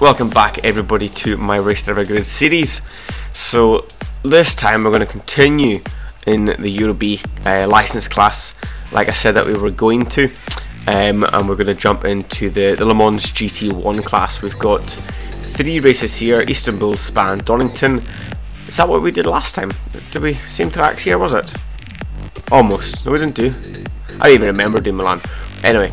Welcome back everybody to my Race Driver Grid series. So this time we're going to continue in the Euro B license class like I said that we were going to, and we're going to jump into the Le Mans GT1 class. We've got 3 races here: Istanbul, Spa and Donington. Is that what we did last time? Did we same tracks here, was it? Almost. No, we didn't do. I don't even remember doing Milan. Anyway,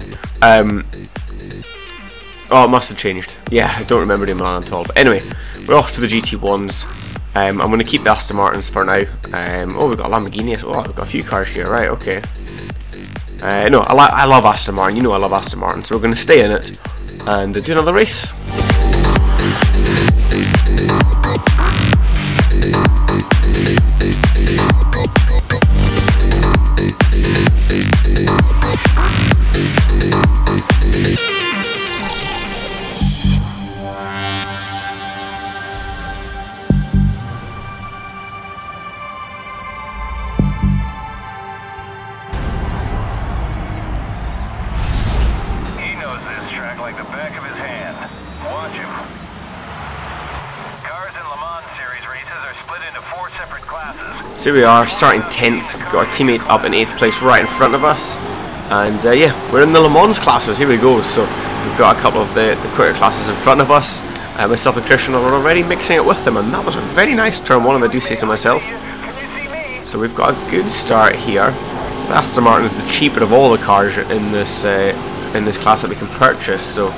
oh, it must have changed. Yeah, I don't remember doing Milan at all. But anyway, we're off to the GT1s. I'm going to keep the Aston Martins for now. Oh, we've got a Lamborghini. Oh, we've got a few cars here. Right, okay. No, I love Aston Martin. You know I love Aston Martin. So we're going to stay in it and do another race. Like the back of his hand. Watch him. Cars in Le Mans series races are split into 4 separate classes. So we are starting 10th. Got our teammate up in 8th place right in front of us, and yeah, we're in the Le Mans classes. Here we go. So we've got a couple of the quicker classes in front of us. Myself and Christian are already mixing it with them, and that was a very nice turn one, if I do say so myself. So we've got a good start here. The Aston Martin is the cheaper of all the cars in this class that we can purchase. So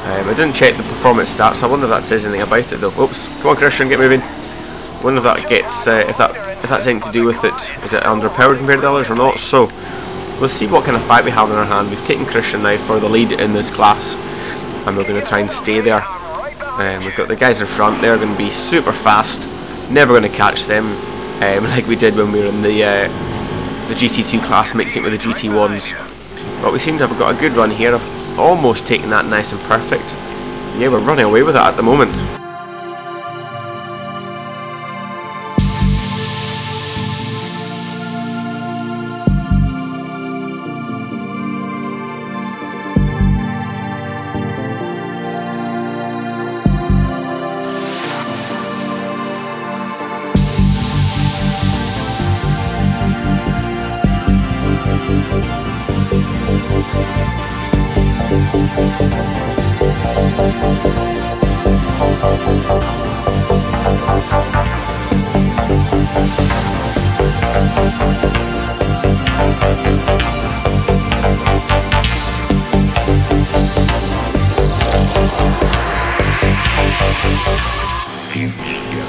I didn't check the performance stats, so I wonder if that says anything about it though. Oops, come on Christian, get moving. I wonder if that gets if that's anything to do with it. Is it underpowered compared to the others or not? So we'll see what kind of fight we have in our hand. We've taken Christian now for the lead in this class, and we're going to try and stay there. We've got the guys in front. They're going to be super fast, never going to catch them, like we did when we were in the GT2 class, mixing it with the GT1s. But we seem to have got a good run here, of almost taking that nice and perfect. Yeah, we're running away with it at the moment.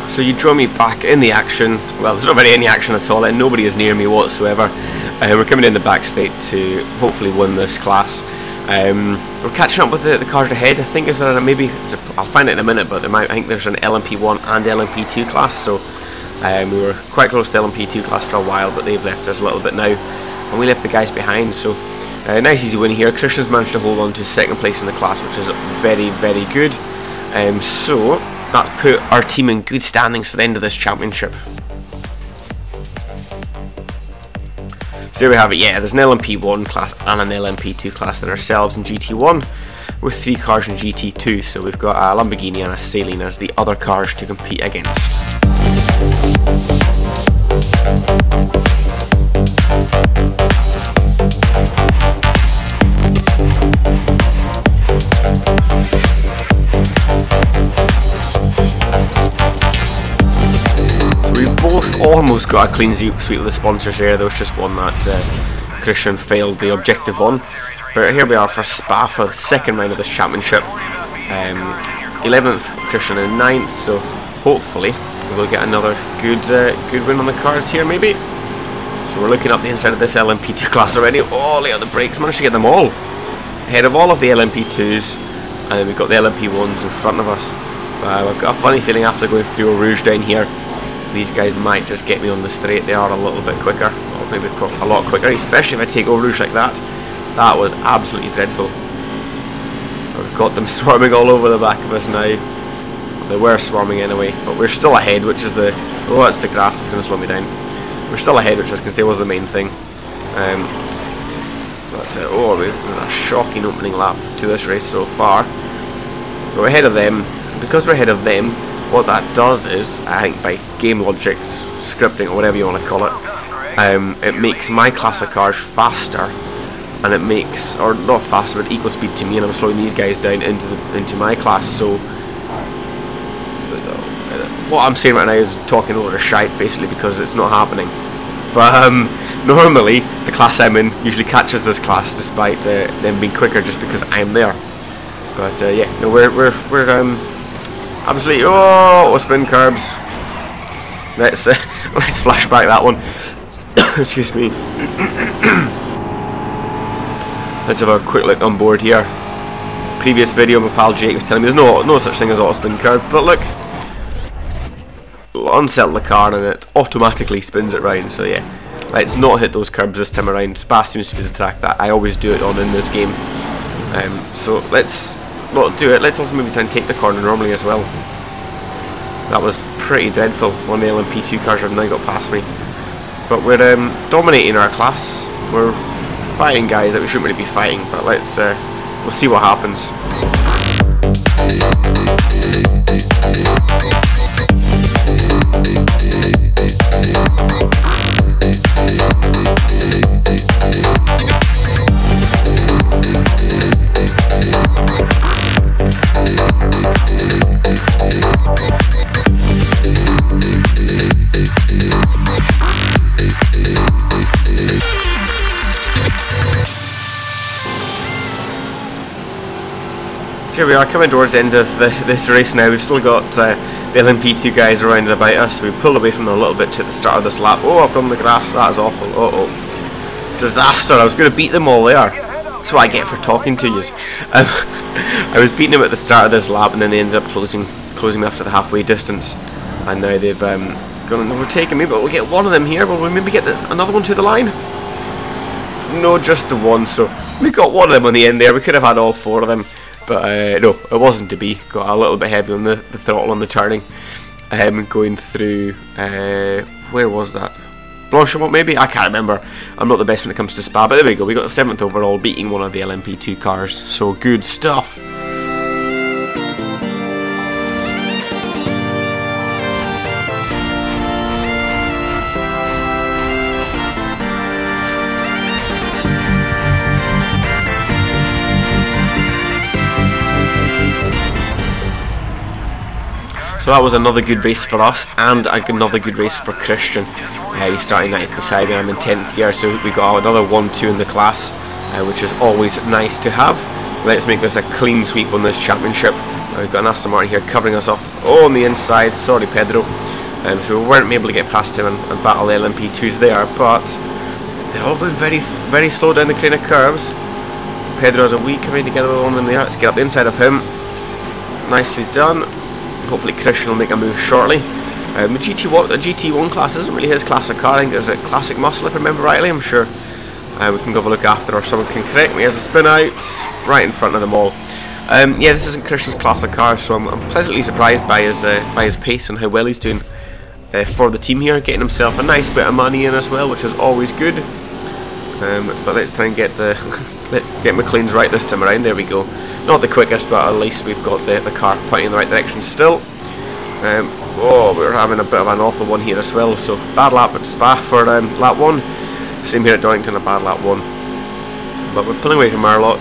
So you draw me back in the action. Well, there's not really any action at all, and nobody is near me whatsoever. We're coming in the back straight to hopefully win this class. We're catching up with the cars ahead. I think is there I'll find it in a minute, but I think there's an LMP1 and LMP2 class. So we were quite close to the LMP2 class for a while, but they've left us a little bit now, and we left the guys behind. So nice easy win here. Christian's managed to hold on to 2nd place in the class, which is very, very good. So that's put our team in good standings for the end of this championship. So there we have it. Yeah, there's an LMP1 class and an LMP2 class, and ourselves in GT1 with 3 cars in GT2. So we've got a Lamborghini and a Saleen as the other cars to compete against. Almost got a clean sweep with the sponsors there. There was just one that Christian failed the objective on. But here we are for Spa for the 2nd round of this championship. 11th Christian and 9th, so hopefully we'll get another good win on the cards here maybe. So we're looking up the inside of this LMP2 class already. Oh, lay on the brakes, managed to get them all ahead of all of the LMP2s, and then we've got the LMP1s in front of us. I've got a funny feeling after going through Eau Rouge down here, these guys might just get me on the straight. They are a little bit quicker, or maybe a lot quicker, especially if I take Eau Rouge like that. That was absolutely dreadful. We've got them swarming all over the back of us now. They were swarming anyway, but we're still ahead, which is the... Oh, that's the grass, it's going to slow me down. We're still ahead, which I was going to say was the main thing. But oh, this is a shocking opening lap to this race so far. We're ahead of them. Because we're ahead of them, what that does is, I think by game logics, scripting, or whatever you want to call it, it makes my class of cars faster, and it makes, or not faster, but equal speed to me, and I'm slowing these guys down into my class. So what I'm saying right now is talking a lot of shite, basically, because it's not happening. But normally the class I'm in usually catches this class, despite them being quicker, just because I'm there. But yeah, no, we're absolutely, oh, spin curbs. Let's flashback that one. Excuse me. Let's have a quick look on board here. Previous video, my pal Jake was telling me there's no such thing as auto spin curb, but look, unsettle the car and it automatically spins it round. So yeah, let's not hit those curbs this time around. Spa seems to be the track that I always do it on in this game. So let's not do it. Let's also maybe try and take the corner normally as well. That was pretty dreadful. One of the LMP2 cars have now got past me. But we're dominating our class. We're fighting guys that we shouldn't really be fighting, but let's we'll see what happens. Here we are, coming towards the end of this race now. We've still got the LMP2 guys around and about us. We pulled away from them a little bit to the start of this lap. Oh, I've done the grass, that is awful. Disaster, I was going to beat them all there. That's what I get for talking to you. I was beating them at the start of this lap, and then they ended up closing me after the halfway distance. And now they've gone and overtaken me, but we'll get one of them here. Will we maybe get another one to the line? No, just the one, so we got one of them on the end there. We could have had all four of them. But no, it wasn't to be. Got a little bit heavy on the throttle on the turning. Going through, where was that? Blanchimont maybe? I can't remember. I'm not the best when it comes to Spa, but there we go. We got the 7th overall, beating one of the LMP2 cars. So good stuff. So that was another good race for us, and another good race for Christian. He's starting 9th beside me, I'm in 10th here, so we got another 1-2 in the class, which is always nice to have. Let's make this a clean sweep on this championship. We've got an Aston Martin here covering us off on the inside, sorry Pedro. So we weren't able to get past him and battle the LMP2s there, but they're all going very, very slow down the crane of curves. Pedro has a wee coming together with one of them there. Let's get up the inside of him. Nicely done. Hopefully Christian will make a move shortly. The GT1 class isn't really his classic car. I think it's a classic muscle, if I remember rightly. I'm sure we can go have a look after, or someone can correct me. As a spin out right in front of them all. Yeah, this isn't Christian's classic car, so I'm pleasantly surprised by his pace and how well he's doing for the team here, getting himself a nice bit of money in as well, which is always good. But let's try and get let's get McLean's right this time around. There we go. Not the quickest, but at least we've got the car pointing in the right direction still. Oh, we're having a bit of an awful one here as well. So bad lap at Spa for lap 1. Same here at Donington, a bad lap 1. But we're pulling away from our lot.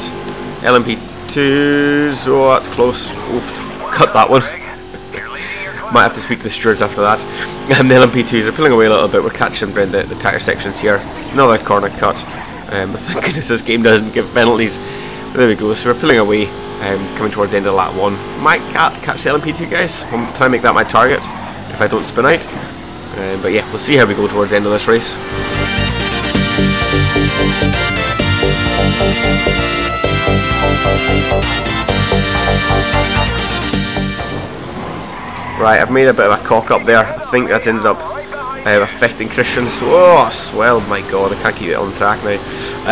LMP2s, oh that's close. Oof, cut that one. Might have to speak to the stewards after that. And the LMP2s are pulling away a little bit. We're catching them around the tyre sections here. Another corner cut. Thank goodness this game doesn't give penalties. But there we go. So we're pulling away, coming towards the end of lap 1. Might catch the LMP2 guys. I'm trying to make that my target if I don't spin out. But yeah, we'll see how we go towards the end of this race. Right, I've made a bit of a cock up there. I think that's ended up affecting Christian. So, oh, swell, my god, I can't keep it on track now.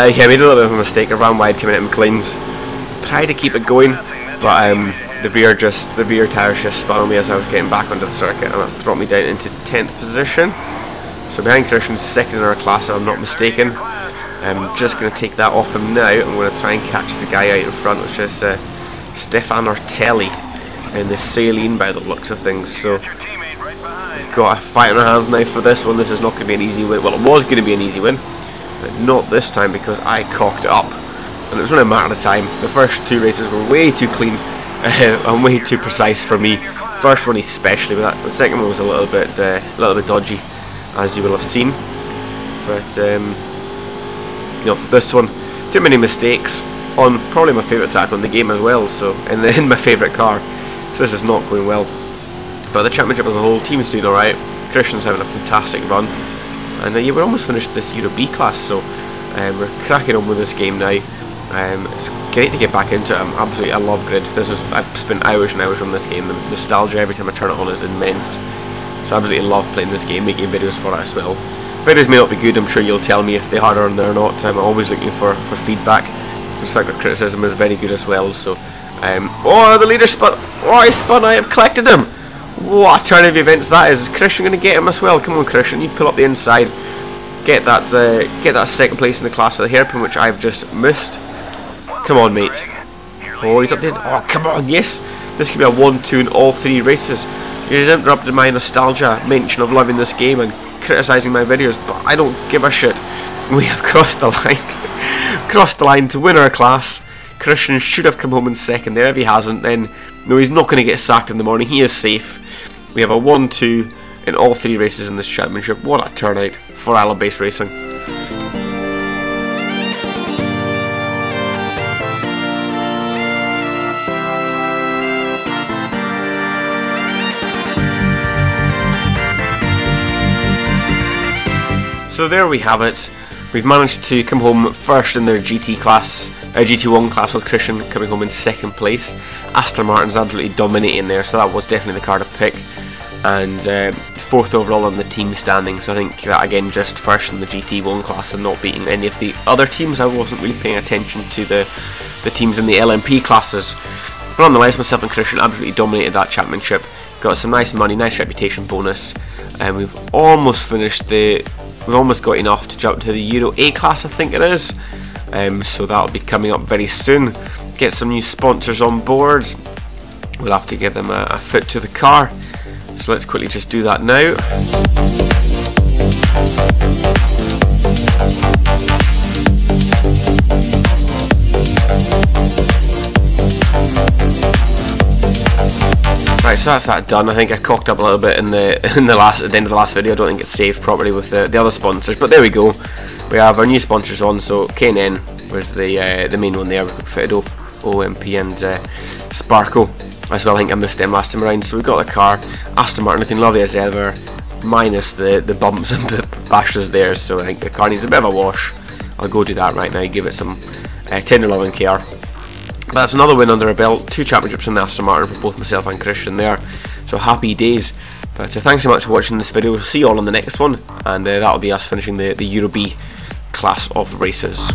Yeah, I made a little bit of a mistake. I ran wide coming out of McLean's. Tried to keep it going, but the rear tyres just spun on me as I was getting back onto the circuit, and that's dropped me down into 10th position. So behind Christian's second in our class, if I'm not mistaken. I'm just going to take that off him now. I'm going to try and catch the guy out in front, which is Stefan Ortelli. in the saline by the looks of things. So Your teammate right behind. we've got a fight on our hands now for this one. This is not going to be an easy win. Well, it was going to be an easy win, but not this time because I cocked it up. And it was only a matter of time. The first 2 races were way too clean and way too precise for me. First one especially, but the second one was a little bit dodgy, as you will have seen. But you know, this one, too many mistakes on probably my favourite track on the game as well. So in my favourite car, so this is not going well. But the championship as a whole, team's doing alright. Christian's having a fantastic run, and yeah, we're almost finished this Euro B class. So we're cracking on with this game now. It's great to get back into it. I love Grid. I've spent hours and hours on this game. The nostalgia every time I turn it on is immense. So I absolutely love playing this game, making videos for it as well. Videos may not be good, I'm sure you'll tell me if they are or they're not. I'm always looking for feedback. Constructive criticism is very good as well. So, oh, the leader spun. Oh, I spun. I have collected him. What a turn of events that is. Is Christian going to get him as well? Come on, Christian, you pull up the inside. Get that second place in the class for the hairpin, which I've just missed. Come on, mate. Oh, he's up there. Oh, come on, yes. This could be a 1-2 in all 3 races. You interrupted my nostalgia mention of loving this game and criticising my videos, but I don't give a shit. We have crossed the line. Crossed the line to win our class. Christian should have come home in second there. If he hasn't, then no, he's not going to get sacked in the morning. He is safe. We have a 1-2 in all 3 races in this championship. What a turnout for Isle Base Racing. So there we have it. We've managed to come home first in their GT1 class, with Christian coming home in second place. Aston Martin's absolutely dominating there, so that was definitely the car to pick. And fourth overall on the team standing, so I think that again, just first in the GT1 class and not beating any of the other teams. I wasn't really paying attention to the teams in the LMP classes. But nonetheless, myself and Christian absolutely dominated that championship. Got some nice money, nice reputation bonus, and we've almost finished We've almost got enough to jump to the Euro A class, I think it is. So that'll be coming up very soon. Get some new sponsors on board. We'll have to give them a foot to the car. So let's quickly just do that now. Right, so that's that done. I think I cocked up a little bit at the end of the last video. I don't think it's saved properly with the other sponsors, but there we go. We have our new sponsors on. So K&N was the main one there. We've got Fido, OMP, and Sparko as well. I think I missed them last time around. So we've got the car. Aston Martin looking lovely as ever, minus the bumps and the bashes there. So I think the car needs a bit of a wash. I'll go do that right now. Give it some tender loving care. But that's another win under our belt. 2 championships in the Aston Martin for both myself and Christian there. So happy days. But thanks so much for watching this video. We'll see you all on the next one. And that'll be us finishing the Euro B class of races.